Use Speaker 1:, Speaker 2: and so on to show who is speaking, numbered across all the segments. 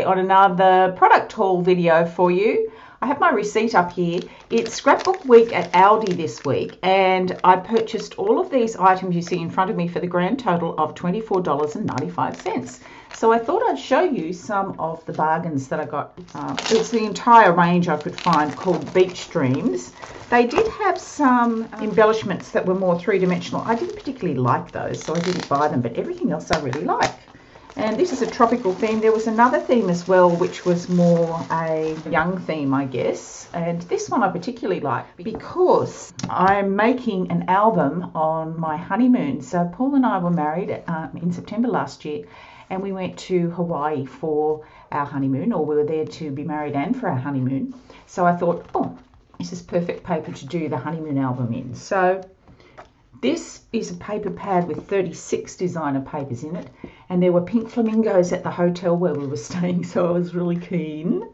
Speaker 1: On another product haul video for you. I have my receipt up here. It's scrapbook week at ALDI this week, and I purchased all of these items you see in front of me for the grand total of $24.95. So I thought I'd show you some of the bargains that I got. It's the entire range I could find called Beach Dreams. They did have some embellishments that were more three-dimensional. I didn't particularly like those, so I didn't buy them, but everything else I really like. And this is a tropical theme. There was another theme as well, which was more a young theme, I guess. And this one I particularly like because I'm making an album on my honeymoon. So Paul and I were married in September last year, and we went to Hawaii for our honeymoon, or we were there to be married and for our honeymoon. So I thought, oh, this is perfect paper to do the honeymoon album in. So this is a paper pad with 36 designer papers in it, and there were pink flamingos at the hotel where we were staying, so I was really keen.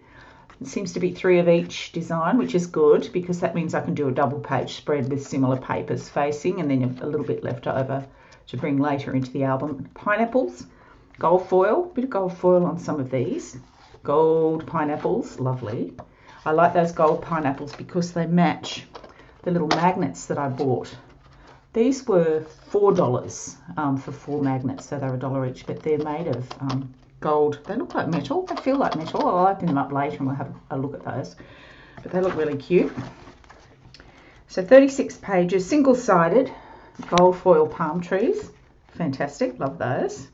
Speaker 1: It seems to be 3 of each design, which is good because that means I can do a double page spread with similar papers facing and then a little bit left over to bring later into the album. Pineapples, gold foil, bit of gold foil on some of these. Gold pineapples, lovely. I like those gold pineapples because they match the little magnets that I bought. These were $4 for 4 magnets, so they're $1 each, but they're made of gold. They look like metal. They feel like metal. I'll open them up later and we'll have a look at those. But they look really cute. So 36 pages, single-sided, gold foil palm trees. Fantastic, love those.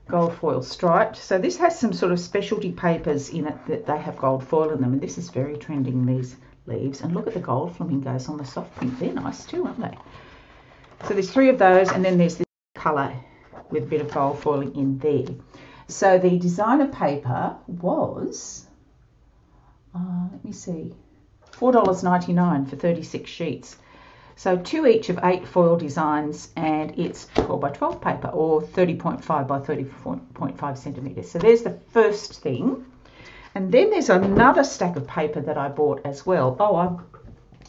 Speaker 1: Gold foil striped. So this has some sort of specialty papers in it that they have gold foil in them, and this is very trending, these leaves. And look at the gold flamingos on the soft pink. They're nice too, aren't they? So there's 3 of those, and then there's this colour with a bit of gold foiling in there. So the designer paper was, let me see, $4.99 for 36 sheets. So 2 each of 8 foil designs, and it's 12 by 12 paper, or 30.5 by 30.5 centimetres. So there's the first thing. And then there's another stack of paper that I bought as well. Oh, I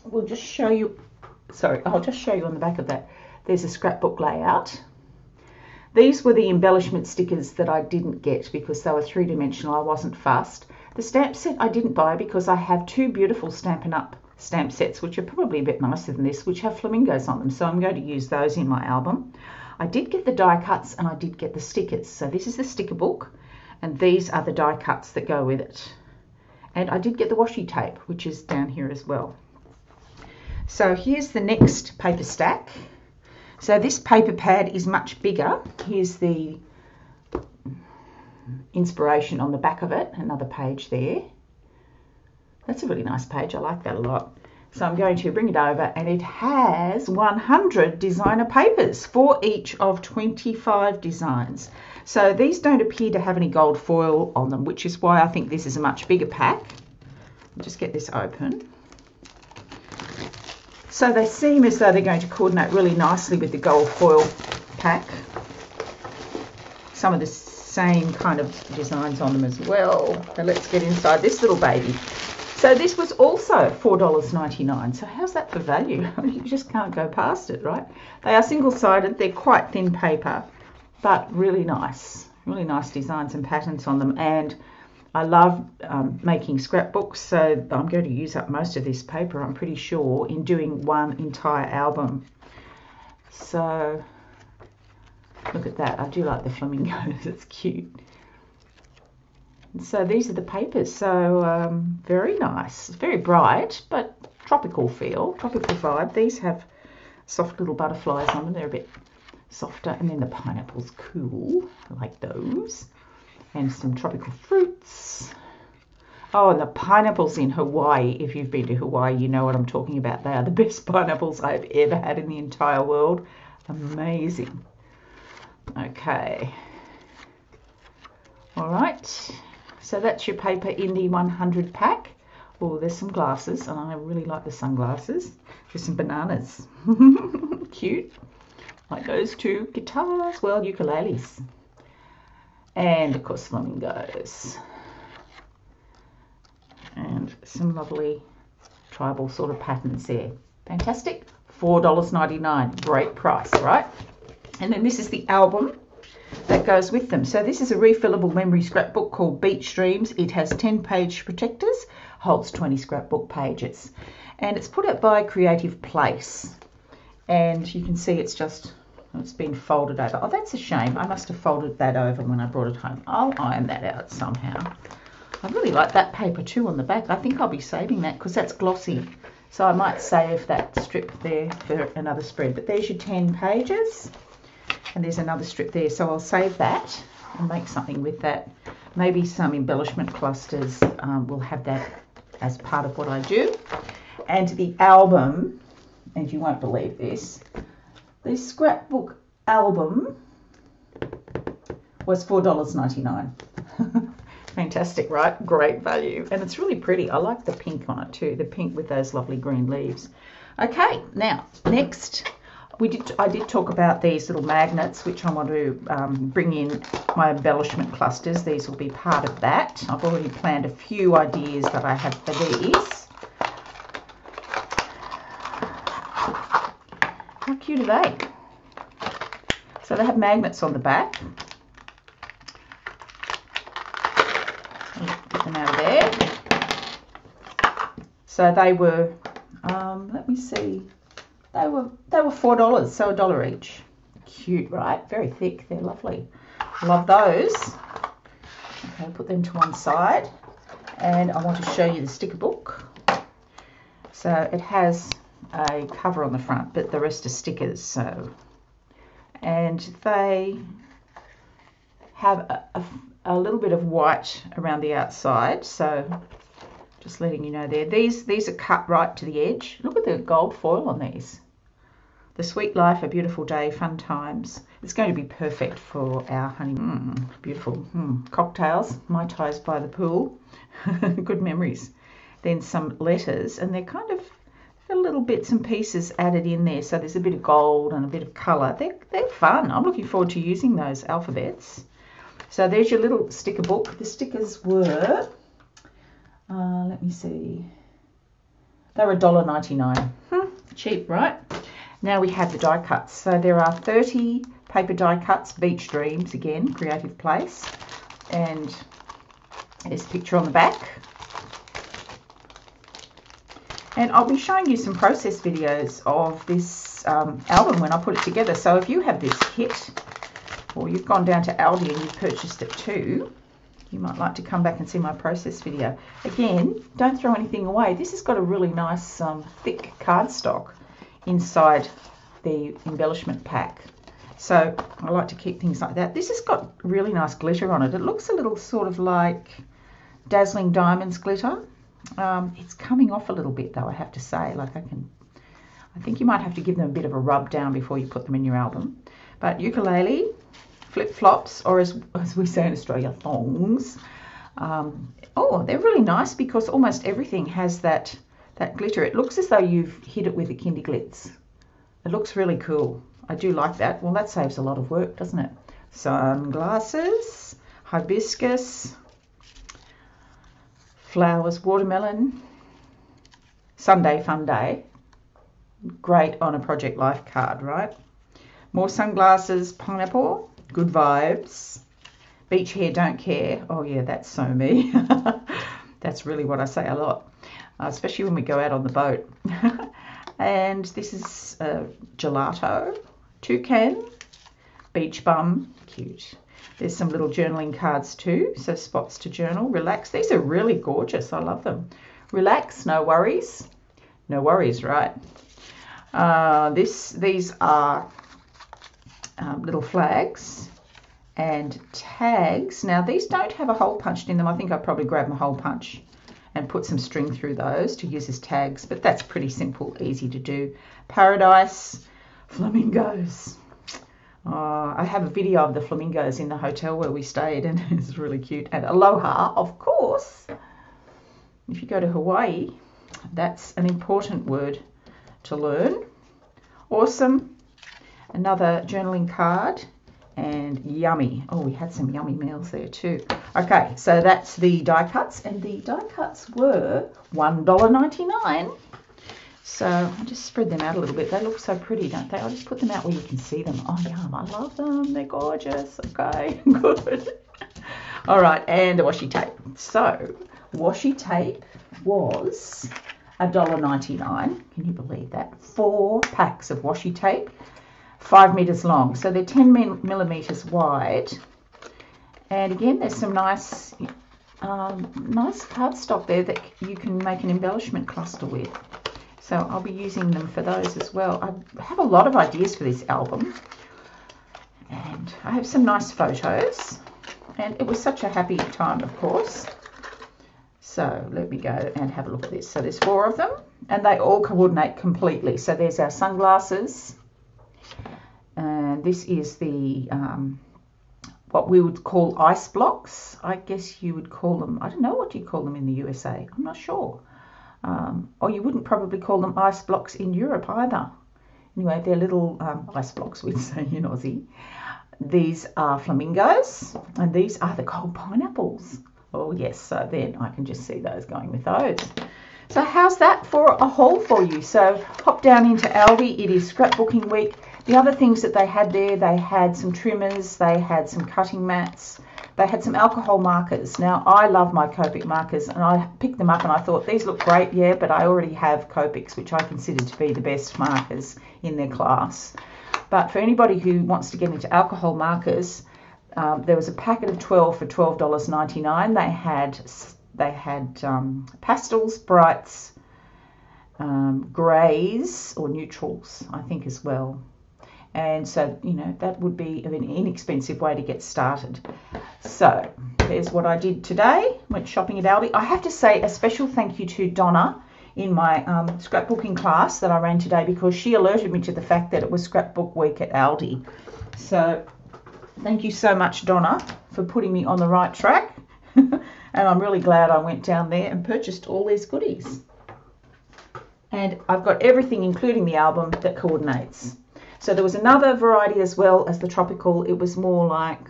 Speaker 1: will just show you. Sorry, I'll just show you on the back of that. There's a scrapbook layout. These were the embellishment stickers that I didn't get because they were 3-dimensional. I wasn't fussed. The stamp set I didn't buy because I have 2 beautiful Stampin' Up! Stamp sets, which are probably a bit nicer than this, which have flamingos on them. So I'm going to use those in my album. I did get the die cuts and I did get the stickers. So this is the sticker book, and these are the die cuts that go with it. And I did get the washi tape, which is down here as well. So here's the next paper stack. So this paper pad is much bigger. Here's the inspiration on the back of it, another page there. That's a really nice page, I like that a lot. So I'm going to bring it over, and it has 100 designer papers, 4 each of 25 designs. So these don't appear to have any gold foil on them, which is why I think this is a much bigger pack. I'll just get this open. So they seem as though they're going to coordinate really nicely with the gold foil pack. Some of the same kind of designs on them as well. So let's get inside this little baby. So this was also $4.99. So how's that for value? You just can't go past it, right? They are single-sided. They're quite thin paper, but really nice. Really nice designs and patterns on them. And I love making scrapbooks, so I'm going to use up most of this paper, I'm pretty sure, in doing one entire album. So look at that. I do like the flamingos. It's cute. So these are the papers. So very nice. It's very bright, but tropical feel, tropical vibe. These have soft little butterflies on them. They're a bit softer. And then the pineapple's cool. I like those. And some tropical fruits. Oh, and the pineapples in Hawaii. If you've been to Hawaii, you know what I'm talking about. They are the best pineapples I've ever had in the entire world. Amazing. Okay. All right. So that's your paper in the 100 pack. Oh, there's some glasses, and I really like the sunglasses. There's some bananas. Cute. Like those 2 guitars. Well, ukuleles. And of course flamingos, and some lovely tribal sort of patterns there. Fantastic. $4.99, great price, right? And then this is the album that that goes with them. So this is a refillable memory scrapbook called Beach Dreams. It has 10-page protectors, holds 20 scrapbook pages, and it's put out by Creative Place. And you can see it's been folded over. Oh, that's a shame. I must have folded that over when I brought it home. I'll iron that out somehow. I really like that paper too on the back. I think I'll be saving that because that's glossy. So I might save that strip there for another spread. But there's your 10 pages. And there's another strip there. So I'll save that and make something with that. Maybe some embellishment clusters will have that as part of what I do. And the album, and you won't believe this, the scrapbook album was $4.99. Fantastic, right? Great value. And it's really pretty. I like the pink on it too, the pink with those lovely green leaves. Okay, now next I did talk about these little magnets, which I want to bring in my embellishment clusters. These will be part of that. I've already planned a few ideas that I have for these. How cute are they? So they have magnets on the back. Get them out of there. So they were, let me see, they were $4, so $1 each. Cute, right? Very thick. They're lovely. Love those. Okay, I'll put them to one side, and I want to show you the sticker book. So it has a cover on the front, but the rest are stickers. So, and they have a little bit of white around the outside. So just letting you know there. These are cut right to the edge. Look at the gold foil on these. The Sweet Life, A Beautiful Day, Fun Times. It's going to be perfect for our honeymoon. Beautiful cocktails, Mai Tais by the pool. Good memories. Then some letters, and they're kind of got little bits and pieces added in there. So there's a bit of gold and a bit of colour. They're fun. I'm looking forward to using those alphabets. So there's your little sticker book. The stickers were, let me see, they were $1.99. Cheap, right? Now we have the die cuts. So there are 30 paper die cuts, Beach Dreams, again, Creative Place. And there's a picture on the back. And I'll be showing you some process videos of this album when I put it together. So if you have this kit, or you've gone down to ALDI and you've purchased it too, you might like to come back and see my process video. Again, don't throw anything away. This has got a really nice thick cardstock inside the embellishment pack. So I like to keep things like that. This has got really nice glitter on it. It looks a little sort of like Dazzling Diamonds glitter. It's coming off a little bit though, I have to say. Like I think you might have to give them a bit of a rub down before you put them in your album. But ukulele, flip-flops, or as we say in Australia, thongs. Oh, they're really nice because almost everything has that glitter. It looks as though you've hit it with a Kinder Glitz. It looks really cool. I do like that. Well, that saves a lot of work, doesn't it? Sunglasses, hibiscus, flowers, watermelon, Sunday Fun Day. Great on a Project Life card, right? More sunglasses, pineapple, good vibes. Beach hair, don't care. Oh yeah, that's so me. That's really what I say a lot, especially when we go out on the boat. And this is gelato, toucan, beach bum, cute. There's some little journaling cards too, so spots to journal, relax. These are really gorgeous. I love them. Relax, no worries. No worries, right? These are little flags and tags. Now these don't have a hole punched in them. I think I'll probably grab my hole punch and put some string through those to use as tags, but that's pretty simple, easy to do. Paradise, flamingos. I have a video of the flamingos in the hotel where we stayed, and it's really cute. And aloha, of course. If you go to Hawaii, that's an important word to learn. Awesome. Another journaling card, and yummy. Oh, we had some yummy meals there too. Okay, so that's the die cuts, and the die cuts were $1.99. So I'll just spread them out a little bit. They look so pretty, don't they? I'll just put them out where you can see them. Oh, yum, I love them. They're gorgeous. Okay, good. All right, and a washi tape. So washi tape was $1.99. Can you believe that? 4 packs of washi tape, 5 meters long. So they're 10 millimeters wide. And again, there's some nice cardstock there that you can make an embellishment cluster with. So I'll be using them for those as well. I have a lot of ideas for this album. And I have some nice photos. And it was such a happy time, of course. So let me go and have a look at this. So there's 4 of them, and they all coordinate completely. So there's our sunglasses. And this is the, what we would call ice blocks. I guess you would call them, I don't know what you call them in the USA. I'm not sure. Or you wouldn't probably call them ice blocks in Europe either. Anyway, they're little ice blocks, we'd say in Aussie. These are flamingos, and these are the cold pineapples. Oh yes, so then I can just see those going with those. So how's that for a haul for you? So hop down into Aldi. It is scrapbooking week. The other things that they had there, they had some trimmers, they had some cutting mats, they had some alcohol markers. Now I love my Copic markers, and I picked them up and I thought these look great, yeah, but I already have Copics, which I consider to be the best markers in their class. But for anybody who wants to get into alcohol markers, there was a packet of 12 for $12.99. They had pastels, brights, greys or neutrals, I think, as well. And so, you know, that would be an inexpensive way to get started. So there's what I did today. Went shopping at Aldi. I have to say a special thank you to Donna in my scrapbooking class that I ran today, because she alerted me to the fact that it was scrapbook week at Aldi. So thank you so much, Donna, for putting me on the right track. And I'm really glad I went down there and purchased all these goodies. And I've got everything, including the album, that coordinates. So there was another variety as well as the tropical. It was more like,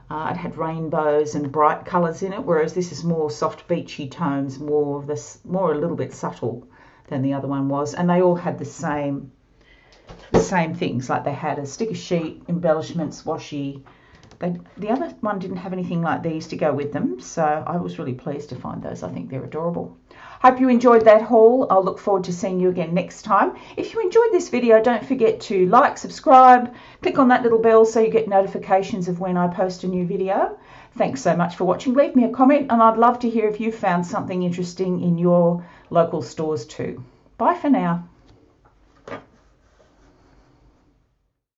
Speaker 1: it had rainbows and bright colours in it, whereas this is more soft beachy tones, more a little bit subtle than the other one was. And they all had the same things, like they had a sticker sheet, embellishments, washi. The other one didn't have anything like these to go with them, so I was really pleased to find those. I think they're adorable. Hope you enjoyed that haul. I'll look forward to seeing you again next time. If you enjoyed this video, don't forget to like, subscribe, click on that little bell so you get notifications of when I post a new video. Thanks so much for watching. Leave me a comment, and I'd love to hear if you found something interesting in your local stores too. Bye for now.